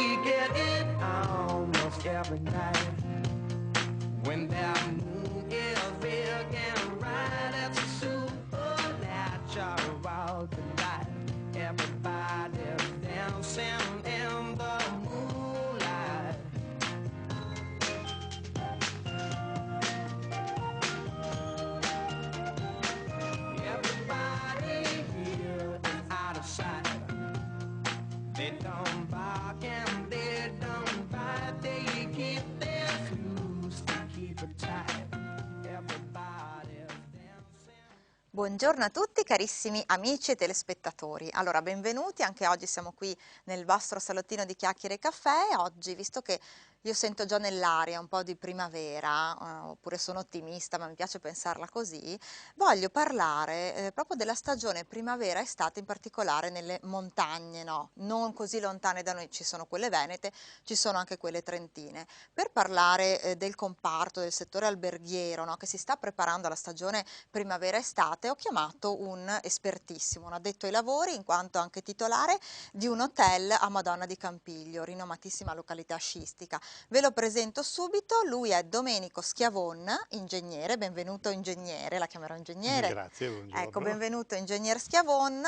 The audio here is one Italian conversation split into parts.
we get it almost every night. When that moon is big and bright, it's a supernatural delight. Everybody's dancing in the moonlight. Everybody here is out of sight. They don't bark and they don't bite. They keep their fuse to keep it tight. Everybody's dancing. Buongiorno a tutti carissimi amici e telespettatori. Allora, benvenuti, anche oggi siamo qui nel vostro salottino di chiacchiere e caffè e oggi, visto che io sento già nell'aria un po' di primavera, oppure sono ottimista, ma mi piace pensarla così, voglio parlare proprio della stagione primavera-estate, in particolare nelle montagne, no? Non così lontane da noi, ci sono quelle venete, ci sono anche quelle trentine. Per parlare del comparto, del settore alberghiero, no? Che si sta preparando alla stagione primavera-estate, ho chiamato un espertissimo, un addetto ai lavori, in quanto anche titolare di un hotel a Madonna di Campiglio, rinomatissima località sciistica. Ve lo presento subito, lui è Domenico Schiavon, ingegnere, benvenuto ingegnere, la chiamerò ingegnere. Grazie, buongiorno. Ecco, benvenuto ingegner Schiavon,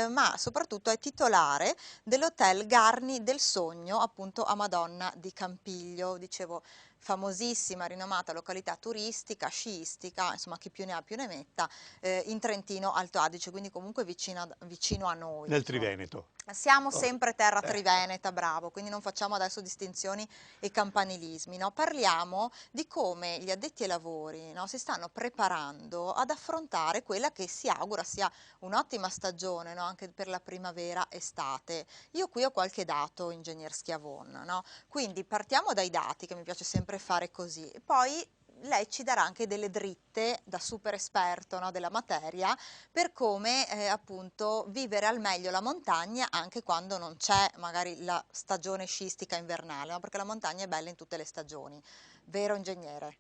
ma soprattutto è titolare dell'hotel Garni del Sogno, appunto a Madonna di Campiglio, dicevo, famosissima, rinomata località turistica, sciistica, insomma chi più ne ha più ne metta, in Trentino Alto Adige, quindi comunque vicino a noi. Nel insomma. Triveneto. Siamo sempre terra triveneta, bravo, quindi non facciamo adesso distinzioni e campanilismi, no? Parliamo di come gli addetti ai lavori, no, si stanno preparando ad affrontare quella che si augura sia un'ottima stagione, no, anche per la primavera-estate. Io qui ho qualche dato, ingegner Schiavon, no? Quindi partiamo dai dati, che mi piace sempre fare così, e poi lei ci darà anche delle dritte da super esperto, no, della materia per come appunto vivere al meglio la montagna anche quando non c'è magari la stagione sciistica invernale, no? Perché la montagna è bella in tutte le stagioni. Vero ingegnere?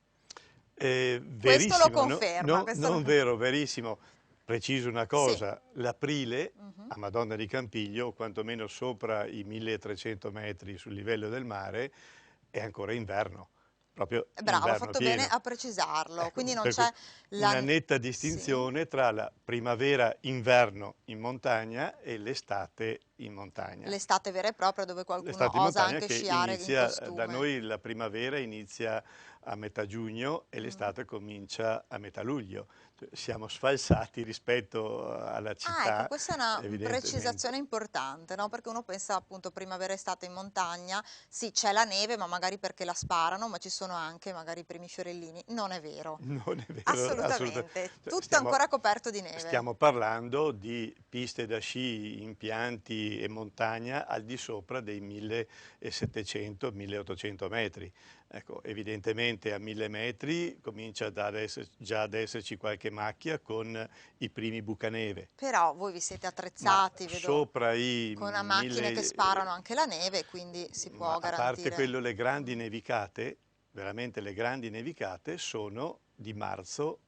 Questo lo Verissimo, conferma. Questo non vero, verissimo. Preciso una Sì. cosa, l'aprile a Madonna di Campiglio, o quantomeno sopra i 1300 metri sul livello del mare, è ancora inverno. Proprio Bravo, ha inverno fatto pieno. bene a precisarlo, Ecco, quindi non per cui c'è la... una netta Sì. distinzione tra la primavera-inverno in montagna e l'estate in montagna. L'estate vera e propria dove qualcuno L'estate in osa montagna anche che sciare in inizia, da costume. noi la primavera inizia a metà giugno e l'estate comincia a metà luglio. Cioè, siamo sfalsati rispetto alla Ah, ecco, città, questa è una evidentemente. precisazione importante, no? Perché uno pensa appunto primavera-estate in montagna, sì, c'è la neve, ma magari perché la sparano, ma ci sono anche magari i primi fiorellini. Non è vero. Non è vero, assolutamente. Assolutamente, Cioè, tutto ancora coperto di neve. stiamo parlando di piste da sci, impianti e montagna al di sopra dei 1700-1800 metri. Ecco, evidentemente a 1000 metri comincia già ad esserci qualche macchia con i primi bucaneve, Però voi vi siete ma attrezzati, vedo, sopra i con macchine che 1000, sparano anche la neve, quindi si ma può a parte garantire. quello, le grandi nevicate, veramente le grandi nevicate sono di marzo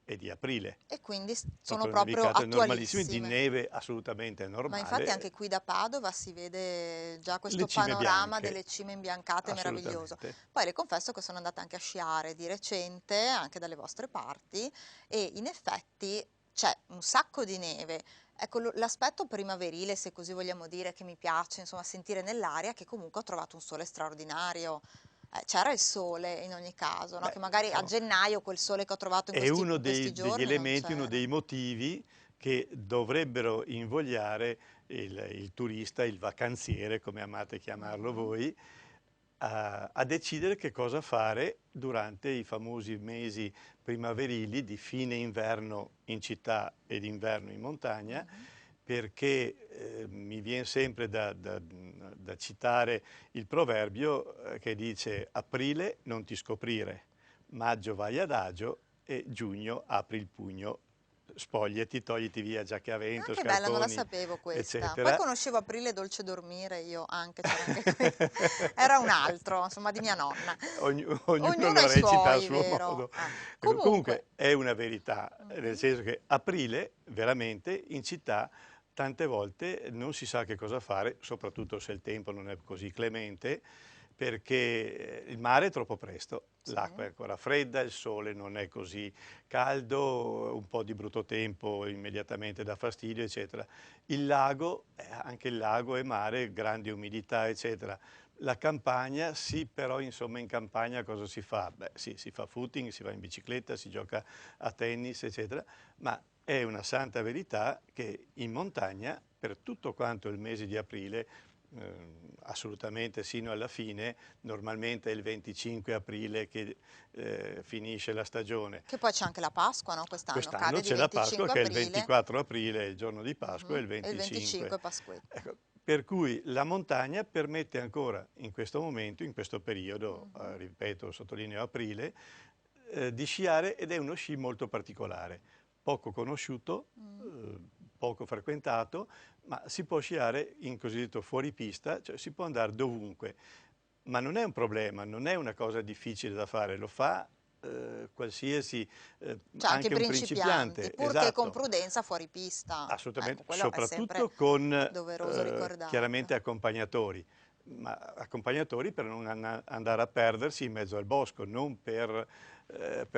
e di aprile. E quindi sono Proprio proprio nevicate normalissime, di attualissime. neve assolutamente Ma infatti anche normale, qui da Padova si vede già questo le cime panorama bianche, delle cime imbiancate meraviglioso. assolutamente. Poi le confesso che sono andata anche a sciare di recente, anche dalle vostre parti, e in effetti c'è un sacco di neve. Ecco, l'aspetto primaverile, se così vogliamo dire, che mi piace, insomma, sentire nell'aria, che comunque ho trovato un sole straordinario. C'era il sole in ogni caso, no? Beh, Che magari a diciamo, gennaio quel sole che ho trovato è uno in questi degli giorni non elementi, uno c'era. dei motivi che dovrebbero invogliare il turista, il vacanziere, come amate chiamarlo voi, a decidere che cosa fare durante i famosi mesi primaverili di fine inverno in città ed inverno in montagna, perché mi viene sempre da citare il proverbio che dice: aprile non ti scoprire, maggio vai adagio e giugno apri il pugno, spogliati, togliti via giacche a Ah, vento, che bella, non la scarponi, sapevo questa. Poi eccetera. conoscevo Aprile Dolce Dormire, io anche, c'era anche questo. Era un altro, insomma, di mia nonna. Ognuno Ognuno ha lo i recita a suoi, suo vero? modo. Ecco, Comunque, comunque è una verità, nel senso che aprile veramente in città tante volte non si sa che cosa fare, soprattutto se il tempo non è così clemente, perché il mare è troppo presto, Sì. l'acqua è ancora fredda, il sole non è così caldo, un po' di brutto tempo immediatamente dà fastidio, eccetera. Il lago, anche il lago è mare, grande umidità, eccetera. La campagna, sì, però insomma in campagna cosa si fa? Beh sì, si fa footing, si va in bicicletta, si gioca a tennis, eccetera, ma è una santa verità che in montagna, per tutto quanto il mese di aprile, assolutamente sino alla fine, normalmente è il 25 aprile che finisce la stagione. Che poi c'è anche la Pasqua, no? Quest'anno Quest'anno cade di c'è la Pasqua 25 che è il aprile. 24 aprile, il giorno di Pasqua, e il E il 25. 25 Pasquetta. Ecco, per cui la montagna permette ancora in questo momento, in questo periodo, ripeto, sottolineo aprile, di sciare, ed è uno sci molto particolare, poco conosciuto, poco frequentato, ma si può sciare in cosiddetto fuoripista, cioè si può andare dovunque, ma non è un problema, non è una cosa difficile da fare, lo fa qualsiasi, Cioè anche i anche un principianti, principiante, purché con esatto. prudenza fuori pista. Assolutamente, Ecco, quello è sempre soprattutto con doveroso ricordarlo. chiaramente accompagnatori, ma accompagnatori per non andare a perdersi in mezzo al bosco, non per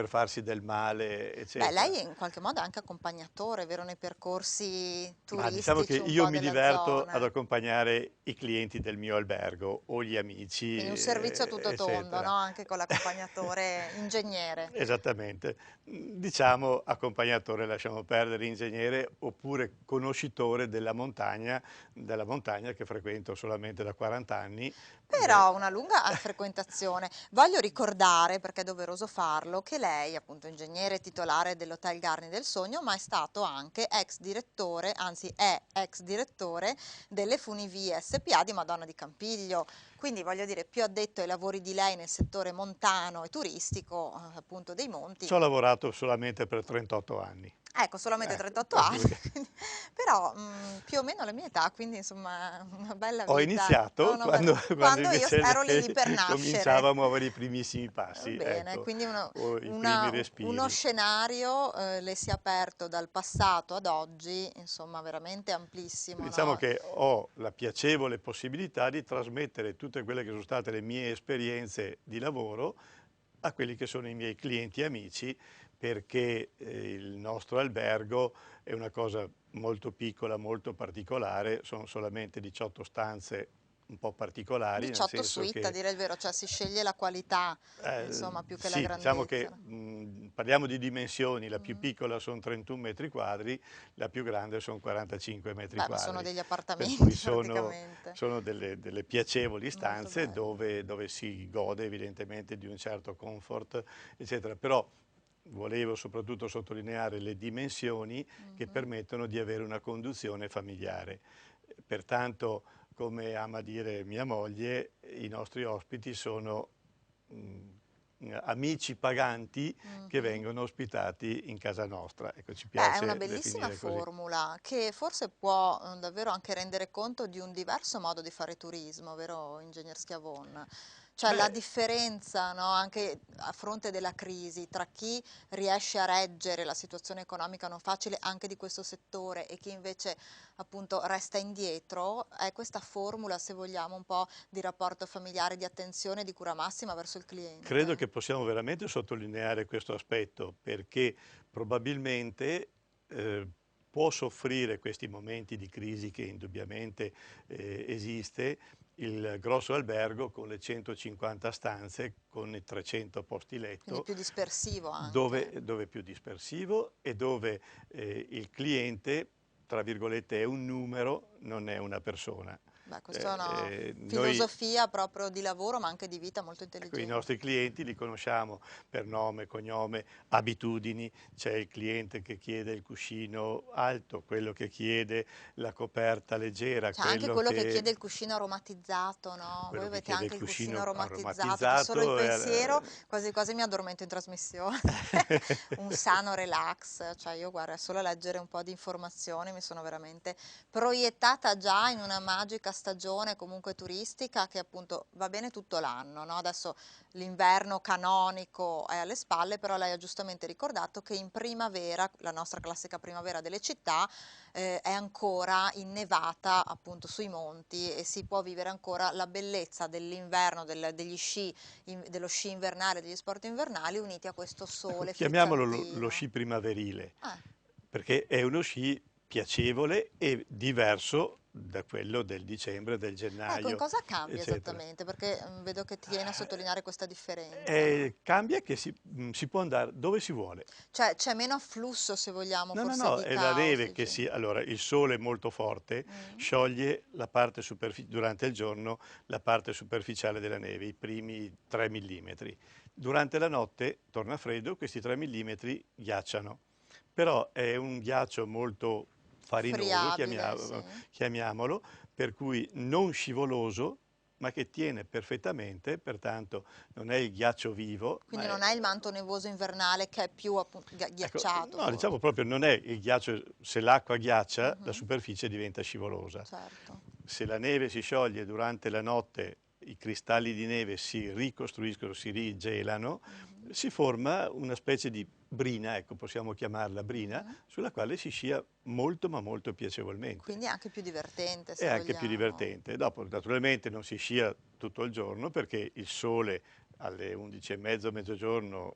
farsi del male, Beh, eccetera. lei in qualche modo è anche accompagnatore, vero, nei percorsi Ma diciamo che turistici un io po' mi della diverto ad zona. accompagnare i clienti del mio albergo o gli amici, Quindi un servizio a tutto tondo, no? eccetera. Anche con l'accompagnatore ingegnere. Esattamente. Diciamo accompagnatore, lasciamo perdere, ingegnere oppure conoscitore della montagna che frequento solamente da 40 anni. Però una lunga frequentazione. Voglio ricordare, perché è doveroso farlo, che lei, appunto ingegnere titolare dell'Hotel Garni del Sogno, ma è stato anche ex direttore, anzi è ex direttore delle Funivie SPA di Madonna di Campiglio. Quindi voglio dire, più addetto ai lavori di lei nel settore montano e turistico, appunto dei monti. Ci ho lavorato solamente per 38 anni. Ecco, solamente Ecco, 38 per anni, cui però più o meno la mia età, quindi insomma una bella ho vita. iniziato quando Quando io invece ero lì lei lì per nascere. cominciava a muovere i primissimi passi, Bene, ecco, quindi o i primi uno respiri. scenario le si è aperto dal passato ad oggi, insomma veramente amplissimo, Diciamo no? che ho la piacevole possibilità di trasmettere tutte quelle che sono state le mie esperienze di lavoro a quelli che sono i miei clienti e amici, perché il nostro albergo è una cosa molto piccola, molto particolare, sono solamente 18 stanze un po' particolari, nel 18 senso suite, a che dire il vero, cioè si sceglie la qualità, insomma, più che la sì, diciamo che grandezza. parliamo di dimensioni, la più Mm. piccola sono 31 metri quadri, la più grande sono 45 metri Beh, ma sono quadri, degli per cui appartamenti praticamente. sono delle piacevoli Molto stanze bello. dove si gode evidentemente di un certo comfort, eccetera. Però volevo soprattutto sottolineare le dimensioni che Mhm. permettono di avere una conduzione familiare. Pertanto, come ama dire mia moglie, i nostri ospiti sono amici paganti che Mhm. vengono ospitati in casa nostra. Ecco, ci Beh, è una piace bellissima definire così. formula che forse può davvero anche rendere conto di un diverso modo di fare turismo, vero, ingegner Schiavon? Cioè la Beh, differenza, no, anche a fronte della crisi tra chi riesce a reggere la situazione economica non facile anche di questo settore e chi invece appunto resta indietro, è questa formula, se vogliamo, un po' di rapporto familiare, di attenzione, di cura massima verso il credo cliente. che possiamo veramente sottolineare questo aspetto, perché probabilmente può soffrire questi momenti di crisi che indubbiamente esiste il grosso albergo con le 150 stanze, con i 300 posti Quindi letto, più dispersivo anche. dove è più dispersivo e dove il cliente, tra virgolette, è un numero, non è una persona. Beh, questa è una Noi filosofia proprio di lavoro, ma anche di vita molto Ecco, i nostri intelligente. clienti li conosciamo per nome, cognome, abitudini. C'è il cliente che chiede il cuscino alto, quello che chiede la coperta leggera, C'è anche quello che chiede il cuscino aromatizzato, no? Voi quello che avete chiede il anche il cuscino cuscino aromatizzato, che solo il aromatizzato. pensiero, quasi quasi mi addormento in trasmissione. Un sano relax, cioè io guarda, solo a leggere un po' di informazioni mi sono veramente proiettata già in una magica stagione comunque turistica che appunto va bene tutto l'anno, no? Adesso l'inverno canonico è alle spalle, però lei ha giustamente ricordato che in primavera, la nostra classica primavera delle città, è ancora innevata appunto sui monti e si può vivere ancora la bellezza dell'inverno, degli sci, dello sci invernale, degli sport invernali uniti a questo Ecco, sole chiamiamolo lo frizzantino. sci primaverile, Ah. perché è uno sci piacevole e diverso da quello del dicembre, del Ecco, in gennaio, cosa cambia eccetera. esattamente? Perché vedo che tiene a sottolineare questa differenza. Cambia che si può andare dove si vuole. Cioè c'è meno afflusso, se vogliamo, No, no, forse no, di è la caos, neve che dici? si... Allora, il sole molto forte Mm. scioglie la parte durante il giorno la parte superficiale della neve, i primi 3 millimetri. Durante la notte torna freddo, questi 3 millimetri ghiacciano. Però è un ghiaccio molto farinoso, Friabile, sì. chiamiamolo, per cui non scivoloso, ma che tiene perfettamente, pertanto non è il ghiaccio vivo, Quindi ma non è... è il manto nevoso invernale che è più appunto Ecco, ghiacciato, no, diciamo forse. proprio non è il ghiaccio, se l'acqua ghiaccia, la Mhm. superficie diventa scivolosa. Certo. Se la neve si scioglie durante la notte, i cristalli di neve si ricostruiscono, si rigelano, Mhm. si forma una specie di brina, ecco, possiamo chiamarla brina, Mhm. sulla quale si scia molto ma molto piacevolmente. Quindi è anche più divertente, È se anche più vogliamo. divertente. Dopo, naturalmente, non si scia tutto il giorno perché il sole alle 11:30, mezzogiorno,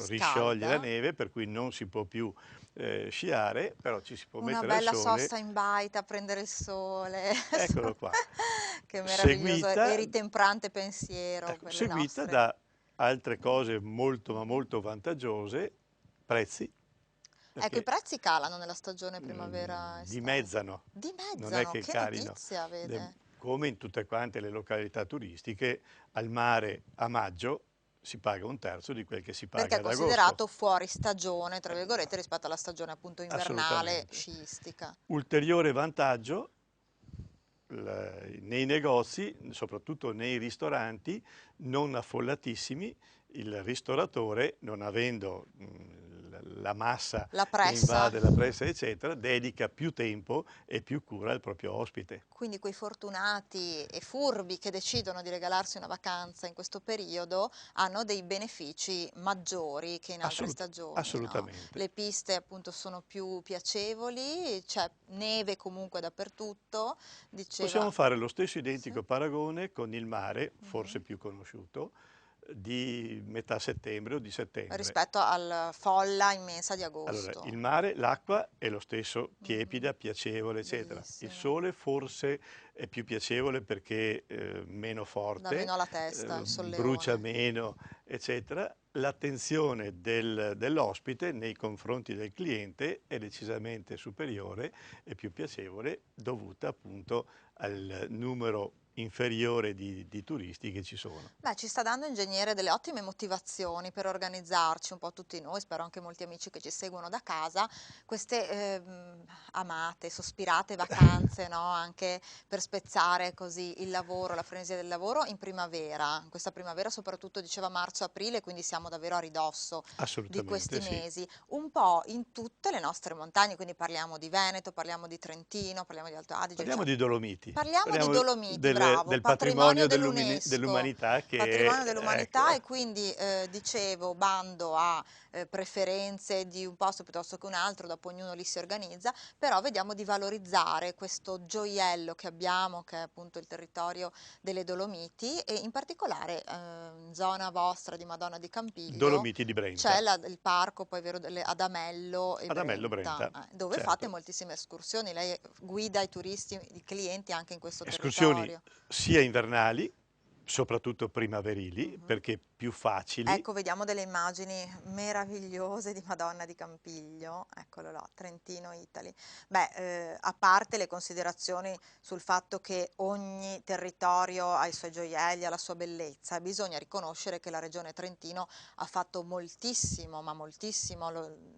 riscioglie la Scalda. neve, per cui non si può più sciare, però ci si può Una mettere al bella sole. sosta in baita a prendere il sole. Eccolo qua. Che meraviglioso e Seguita, ritemprante pensiero ecco, per le seguita nostre. da altre cose molto ma molto vantaggiose, prezzi, Ecco, i perché prezzi calano nella stagione primavera-estate. dimezzano, non è Dimezzano, che che calino, notizia, vede? come in tutte quante le località turistiche, al mare a maggio si paga un terzo di quel che si Perché paga è ad agosto. considerato fuori stagione, tra virgolette, rispetto alla stagione appunto invernale Assolutamente. sciistica. Ulteriore vantaggio, nei negozi, soprattutto nei ristoranti, non affollatissimi, il ristoratore, non avendo la massa La che pressa. invade la pressa, eccetera, dedica più tempo e più cura al proprio ospite. Quindi quei fortunati e furbi che decidono di regalarsi una vacanza in questo periodo hanno dei benefici maggiori che in altre stagioni, no? Assolutamente. Le piste appunto sono più piacevoli, c'è neve comunque dappertutto, Possiamo diceva. fare lo stesso Sì. identico paragone con il mare, forse Mhm. più conosciuto, di metà settembre o di settembre. Rispetto alla folla immensa di Allora, il agosto. mare, l'acqua è lo stesso, Mhm. tiepida, piacevole, eccetera. Il Bellissima. sole forse è più piacevole perché meno Dà forte, meno alla testa il brucia solleone. meno, eccetera. L'attenzione dell'ospite nei confronti del cliente è decisamente superiore e più piacevole, dovuta appunto al numero inferiore di turisti che ci sono. Beh, ci sta dando ingegnere delle ottime motivazioni per organizzarci un po' tutti noi, spero anche molti amici che ci seguono da casa, queste amate, sospirate vacanze, no? Anche per spezzare così il lavoro, la frenesia del lavoro in primavera. In questa primavera soprattutto diceva marzo-aprile, quindi siamo davvero a ridosso di questi Assolutamente sì. mesi, un po' in tutte le nostre montagne, quindi parliamo di Veneto, parliamo di Trentino, parliamo di Alto Adige, Parliamo cioè di Dolomiti, parliamo di parliamo Dolomiti, bravo, del patrimonio patrimonio dell'UNESCO, dell'umanità che patrimonio è, dell'umanità e quindi dicevo bando a preferenze di un posto piuttosto che un altro, dopo ognuno lì si organizza, però vediamo di valorizzare questo gioiello che abbiamo, che è appunto il territorio delle Dolomiti e in particolare in zona vostra di Madonna di Campiglio Dolomiti di c'è Brenta, il parco poi vero ad Amello e ad Amello Brenta, Brenta, dove fate certo. moltissime escursioni, lei guida i turisti, i clienti anche in questo Escursioni territorio. sia invernali, soprattutto primaverili, Mhm. perché più facili. Ecco, vediamo delle immagini meravigliose di Madonna di Campiglio, eccolo là, Trentino, Italy. Beh, a parte le considerazioni sul fatto che ogni territorio ha i suoi gioielli, ha la sua bellezza, bisogna riconoscere che la regione Trentino ha fatto moltissimo, ma moltissimo,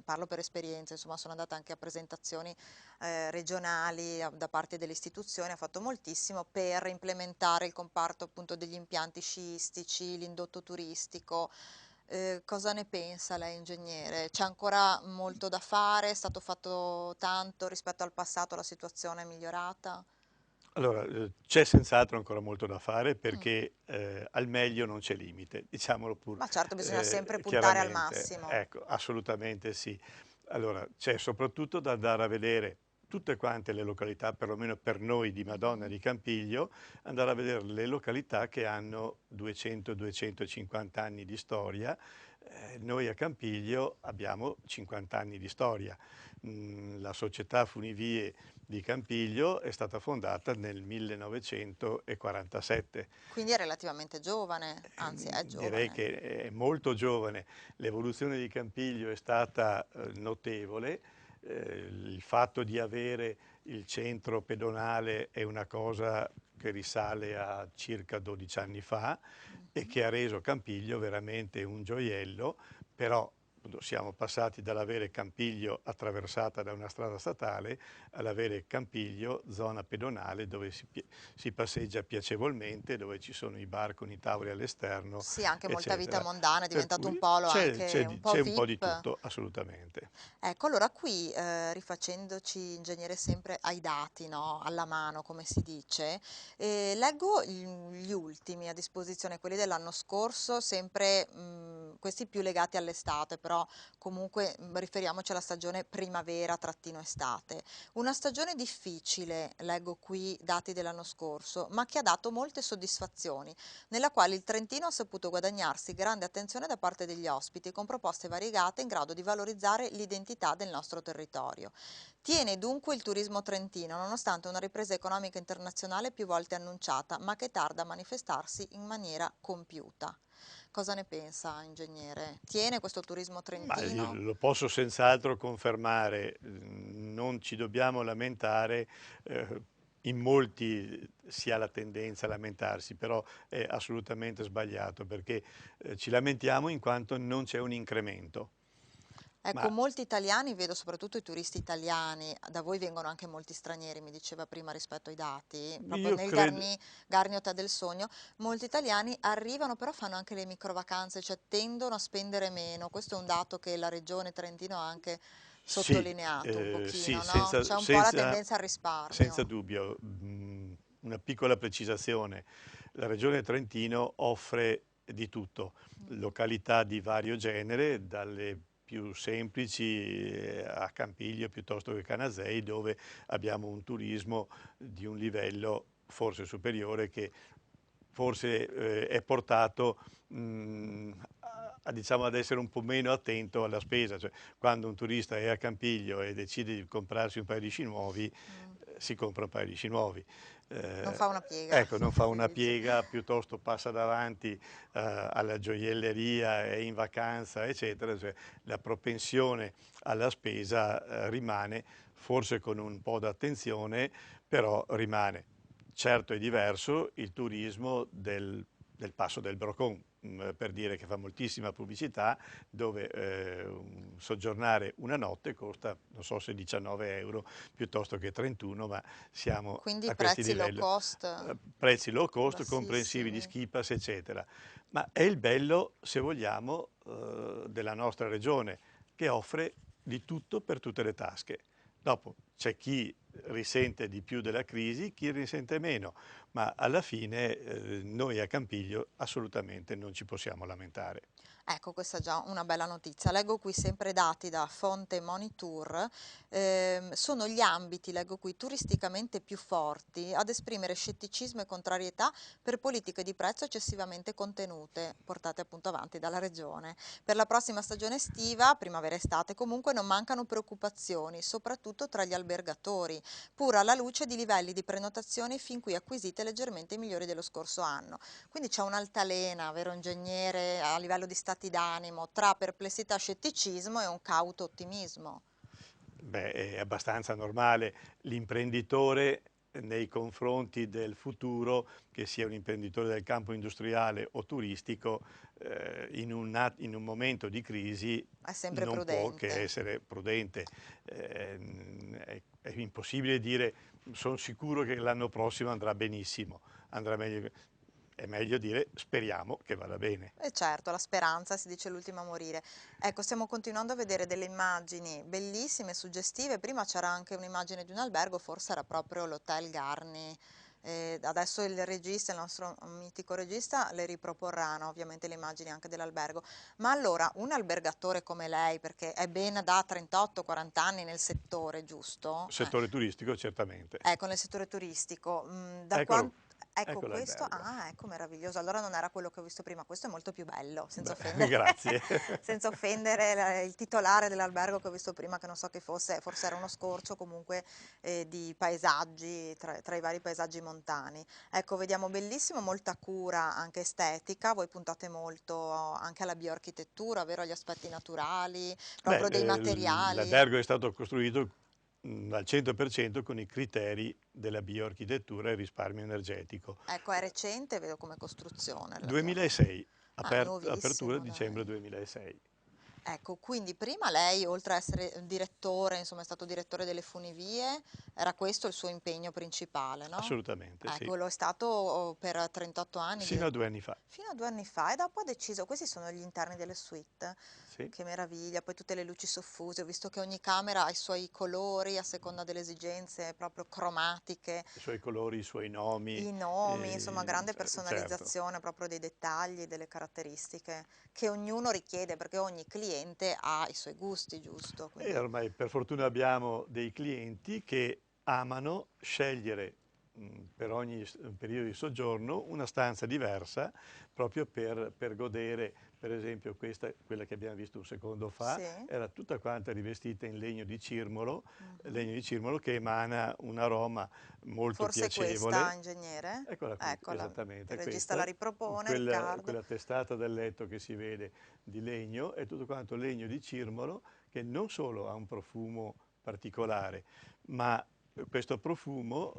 parlo per esperienza, insomma sono andata anche a presentazioni regionali da parte delle istituzioni, ha fatto moltissimo per implementare il comparto appunto degli impianti sciistici, l'indotto turistico. Cosa ne pensa lei, ingegnere? C'è ancora molto da fare? È stato fatto tanto rispetto al passato? La situazione è migliorata? Allora, c'è senz'altro ancora molto da fare Mm. perché al meglio non c'è limite, diciamolo pur Ma certo, bisogna sempre puntare al chiaramente. massimo. Ecco, assolutamente sì. Allora, c'è soprattutto da andare a vedere tutte quante le località, perlomeno per noi di Madonna Mhm. di Campiglio, andare a vedere le località che hanno 200-250 anni di storia. Noi a Campiglio abbiamo 50 anni di storia. La società Funivie di Campiglio è stata fondata nel 1947. Quindi è relativamente giovane, anzi è Direi giovane. che è molto giovane. L'evoluzione di Campiglio è stata notevole. Il fatto di avere il centro pedonale è una cosa che risale a circa 12 anni fa e Mhm. che ha reso Campiglio veramente un gioiello, però appunto, siamo passati dall'avere Campiglio attraversata da una strada statale all'avere Campiglio, zona pedonale dove si passeggia piacevolmente, dove ci sono i bar con i tavoli all'esterno, Sì, anche molta vita eccetera. mondana, è Per diventato un cui polo anche un po' c'è un po' di VIP. tutto, assolutamente. Ecco, allora qui rifacendoci ingegnere sempre ai dati, no? Alla mano, come si dice, leggo gli ultimi a disposizione, quelli dell'anno scorso, sempre questi più legati all'estate, però comunque riferiamoci alla stagione primavera-estate. Una stagione difficile, leggo qui dati dell'anno scorso, ma che ha dato molte soddisfazioni, nella quale il Trentino ha saputo guadagnarsi grande attenzione da parte degli ospiti con proposte variegate in grado di valorizzare l'identità del nostro territorio. Tiene dunque il turismo trentino, nonostante una ripresa economica internazionale più volte annunciata, ma che tarda a manifestarsi in maniera compiuta. Cosa ne pensa, ingegnere? Tiene questo turismo Ma io trentino? lo posso senz'altro confermare, non ci dobbiamo lamentare, eh, in molti si ha la tendenza a lamentarsi, però è assolutamente sbagliato perché ci lamentiamo in quanto non c'è un incremento. Ecco, Ma molti italiani, vedo soprattutto i turisti italiani, da voi vengono anche molti stranieri, mi diceva prima rispetto ai dati, proprio io nel credo, Garni Hotel del Sogno, molti italiani arrivano però fanno anche le microvacanze, cioè tendono a spendere meno. Questo è un dato che la regione Trentino ha anche sì, sottolineato un sì, pochino, no? C'è un po' la tendenza al senza risparmio. dubbio. Una piccola precisazione. La Regione Trentino offre di tutto, Mhm. località di vario genere, dalle più semplici a Campiglio piuttosto che Canasei, dove abbiamo un turismo di un livello forse superiore che forse è portato diciamo, ad essere un po' meno attento alla spesa. Cioè, quando un turista è a Campiglio e decide di comprarsi un paio di sci nuovi, Mm. si compra un paio di sci nuovi. Non fa una piega, Ecco, non fa si una dice. piega, piuttosto passa davanti alla gioielleria, è in vacanza, eccetera. Cioè, la propensione alla spesa rimane, forse con un po' d'attenzione, però rimane. Certo è diverso il turismo del Passo del Brocon, per dire che fa moltissima pubblicità, dove soggiornare una notte costa, non so se 19 euro piuttosto che 31, ma siamo Quindi a questi prezzi low livelli. cost Prezzi low cost, comprensivi di bassissimi. ski pass, eccetera. Ma è il bello, se vogliamo, della nostra regione, che offre di tutto per tutte le tasche. Dopo c'è chi risente di più della crisi, chi risente meno, ma alla fine noi a Campiglio assolutamente non ci possiamo lamentare. Ecco, questa è già una bella notizia. Leggo qui sempre dati da fonte Monitour. Sono gli ambiti, leggo qui, turisticamente più forti ad esprimere scetticismo e contrarietà per politiche di prezzo eccessivamente contenute, portate appunto avanti dalla Regione. Per la prossima stagione estiva, primavera-estate, comunque non mancano preoccupazioni, soprattutto tra gli albergatori, pur alla luce di livelli di prenotazioni fin qui acquisite leggermente migliori dello scorso anno. Quindi c'è un'altalena, vero ingegnere, a livello di stati d'animo, tra perplessità, scetticismo e un cauto ottimismo. Beh, è abbastanza normale. L'imprenditore nei confronti del futuro, che sia un imprenditore del campo industriale o turistico, in un momento di crisi È sempre non può che prudente. essere prudente. È impossibile dire sono sicuro che l'anno prossimo andrà benissimo, andrà meglio. È meglio dire speriamo che vada bene. E certo, la speranza si dice l'ultima a morire. Ecco, stiamo continuando a vedere delle immagini bellissime, suggestive. Prima c'era anche un'immagine di un albergo, forse era proprio l'Hotel Garni Adesso il regista, il nostro mitico regista, le riproporranno ovviamente le immagini anche dell'albergo. Ma allora, un albergatore come lei, perché è ben da 38-40 anni nel settore, giusto? Settore turistico, certamente. Ecco, nel settore turistico, da Eccolo, quanto... Ecco, ecco questo, l'albergo. ecco, meraviglioso. Allora non era quello che ho visto prima, questo è molto più bello, senza offendere, Grazie. senza offendere il titolare dell'albergo che ho visto prima, che non so che fosse, forse era uno scorcio comunque di paesaggi, tra i vari paesaggi montani. Ecco, vediamo bellissimo, molta cura anche estetica, voi puntate molto anche alla bioarchitettura, vero? Agli aspetti naturali, proprio dei materiali. L'albergo è stato costruito al 100% con i criteri della bioarchitettura e risparmio energetico. Ecco, è recente, vedo come costruzione. 2006, Ah, apertura nuovissimo, dicembre dai. 2006. Ecco, quindi prima lei, oltre a essere direttore, insomma, è stato direttore delle funivie, era questo il suo impegno principale, no? Assolutamente, sì. Ecco, lo è stato per 38 anni, Sino a 2 anni fa. fino a 2 anni fa, e dopo ha deciso, questi sono gli interni delle suite, Sì. che meraviglia, poi tutte le luci soffuse, ho visto che ogni camera ha i suoi colori a seconda delle esigenze proprio cromatiche, I suoi colori, i suoi nomi, i nomi, insomma, grande certo. personalizzazione proprio dei dettagli, delle caratteristiche che ognuno richiede, perché ogni cliente ha i suoi gusti, giusto? E Quindi, ormai per fortuna abbiamo dei clienti che amano scegliere per ogni periodo di soggiorno una stanza diversa proprio per godere, per esempio quella che abbiamo visto un secondo fa, sì. era tutta quanta rivestita in Mhm. legno di cirmolo che emana un aroma molto Forse questa, piacevole. ingegnere? Eccola qui, Eccola, il esattamente regista la questa, ripropone, Riccardo. quella testata del letto che si vede di legno, è tutto quanto legno di cirmolo che non solo ha un profumo particolare, ma questo profumo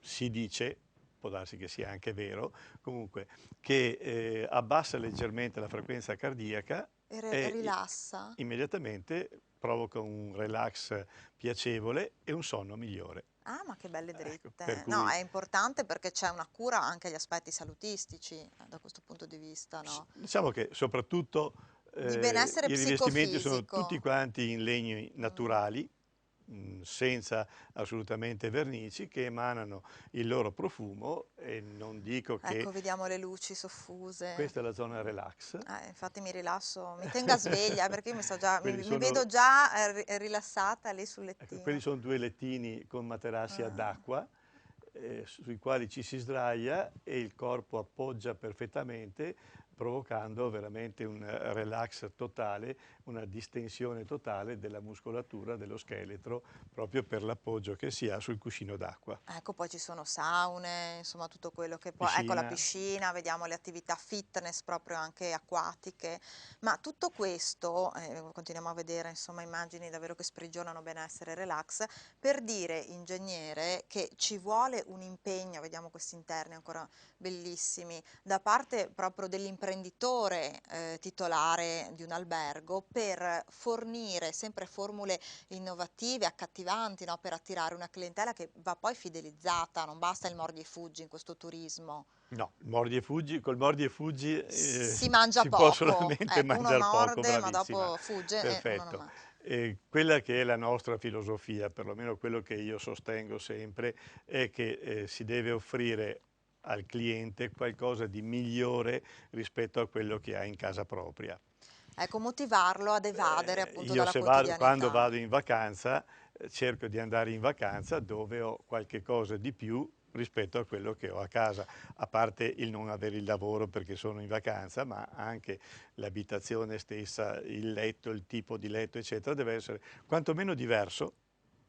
si dice, può darsi che sia anche vero, comunque, che abbassa leggermente la frequenza cardiaca E e rilassa. immediatamente provoca un relax piacevole e un sonno migliore. Ah, ma che belle Ecco, per dritte. No, cui è importante perché c'è una cura anche agli aspetti salutistici, da questo punto di vista, no? diciamo che soprattutto Di benessere i rivestimenti sono tutti psicofisico. quanti in legni Mm. naturali, senza assolutamente vernici, che emanano il loro profumo e non dico che Ecco, vediamo le luci soffuse. questa è la zona relax. Infatti mi rilasso, mi tenga sveglia perché io mi, sto già, Quelli mi vedo sono, già rilassata lì sul ecco, quelli lettino. sono 2 lettini con materassi ad Ah. acqua, sui quali ci si sdraia e il corpo appoggia perfettamente, provocando veramente un relax totale, una distensione totale della muscolatura dello scheletro, proprio per l'appoggio che si ha sul cuscino d'acqua. Ecco, poi ci sono saune, insomma tutto quello che può, ecco la Piscina, piscina, vediamo le attività fitness proprio anche acquatiche, ma tutto questo, continuiamo a vedere insomma immagini davvero che sprigionano benessere e relax, per dire, ingegnere, che ci vuole un impegno, vediamo questi interni ancora bellissimi, da parte proprio dell'imprenditore titolare di un albergo per fornire sempre formule innovative, accattivanti, no? Per attirare una clientela che va poi fidelizzata, non basta il mordi e fuggi in questo turismo. no, mordi e fuggi, col mordi e fuggi Si mangia si può poco, solamente ecco, uno mangiare poco, morde ma bravissima, dopo fugge e uno non perfetto. mangia. Quella che è la nostra filosofia, perlomeno quello che io sostengo sempre, è che si deve offrire al cliente qualcosa di migliore rispetto a quello che ha in casa propria. Ecco, motivarlo ad evadere appunto Io dalla se vado, quando quotidianità. vado in vacanza, cerco di andare in vacanza dove ho qualche cosa di più rispetto a quello che ho a casa, a parte il non avere il lavoro perché sono in vacanza, ma anche l'abitazione stessa, il letto, il tipo di letto, eccetera, deve essere quantomeno diverso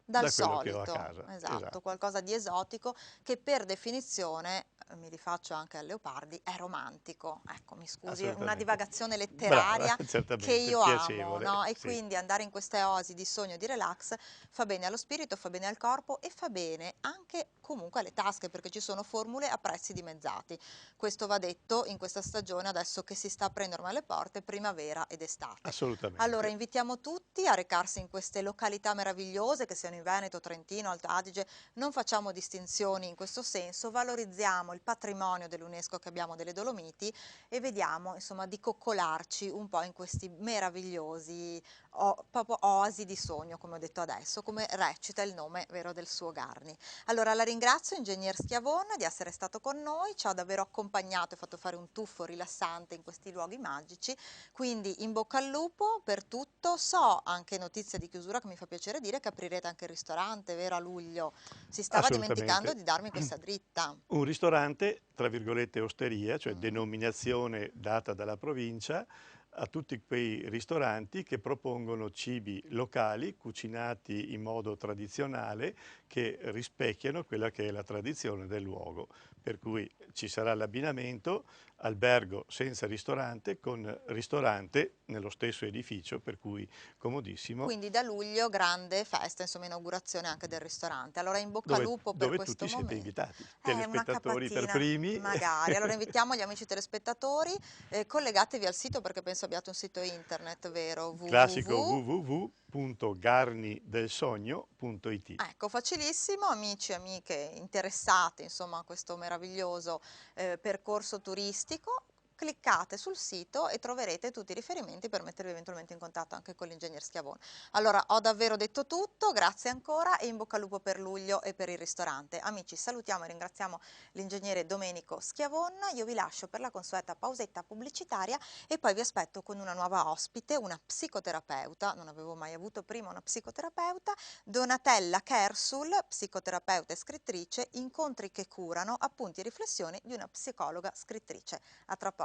Dal da quello che ho a solito, casa. esatto, Esatto, qualcosa di esotico che per definizione, mi rifaccio anche a Leopardi, è romantico. Ecco, mi scusi, una assolutamente. divagazione Brava, letteraria che certamente, io amo, piacevole, no? E sì, quindi andare in queste oasi di sogno e di relax fa bene allo spirito, fa bene al corpo e fa bene anche comunque alle tasche, perché ci sono formule a prezzi dimezzati. Questo va detto in questa stagione, adesso che si sta aprendo ormai le porte, primavera ed estate. Allora assolutamente. invitiamo tutti a recarsi in queste località meravigliose che siano in Veneto, Trentino, Alto Adige, non facciamo distinzioni in questo senso, valorizziamo il patrimonio dell'UNESCO che abbiamo delle Dolomiti e vediamo insomma di coccolarci un po' in questi meravigliosi proprio oasi di sogno, come ho detto adesso, come recita il nome vero del suo Garni. Allora la ringrazio, Ingegner Schiavone, di essere stato con noi, ci ha davvero accompagnato e fatto fare un tuffo rilassante in questi luoghi magici, quindi in bocca al lupo per tutto. So, anche notizia di chiusura che mi fa piacere dire, che aprirete anche il ristorante, vero, a luglio? Si stava dimenticando Assolutamente. di darmi questa dritta. Un ristorante, tra virgolette, osteria, cioè denominazione data dalla provincia, a tutti quei ristoranti che propongono cibi locali, cucinati in modo tradizionale, che rispecchiano quella che è la tradizione del luogo. Per cui ci sarà l'abbinamento, albergo senza ristorante, con ristorante nello stesso edificio, per cui comodissimo, Quindi da luglio grande festa, insomma inaugurazione anche del ristorante. Allora in bocca al lupo per dove questo tutti siete momento. invitati, Una telespettatori per capatina, primi. magari. Allora invitiamo gli amici telespettatori, collegatevi al sito perché penso abbiate un sito internet, vero? Classico www. www.garnidelsogno.it. Ecco, facilissimo, amici e amiche interessati insomma a questo meraviglioso percorso turistico, cliccate sul sito e troverete tutti i riferimenti per mettervi eventualmente in contatto anche con l'ingegner Schiavone. Allora, ho davvero detto tutto, grazie ancora e in bocca al lupo per luglio e per il ristorante. Amici, salutiamo e ringraziamo l'ingegnere Domenico Schiavonna, io vi lascio per la consueta pausetta pubblicitaria e poi vi aspetto con una nuova ospite, una psicoterapeuta, non avevo mai avuto prima una psicoterapeuta, Donatella Kersul, psicoterapeuta e scrittrice, incontri che curano, appunti e riflessioni di una psicologa scrittrice. A tra poco.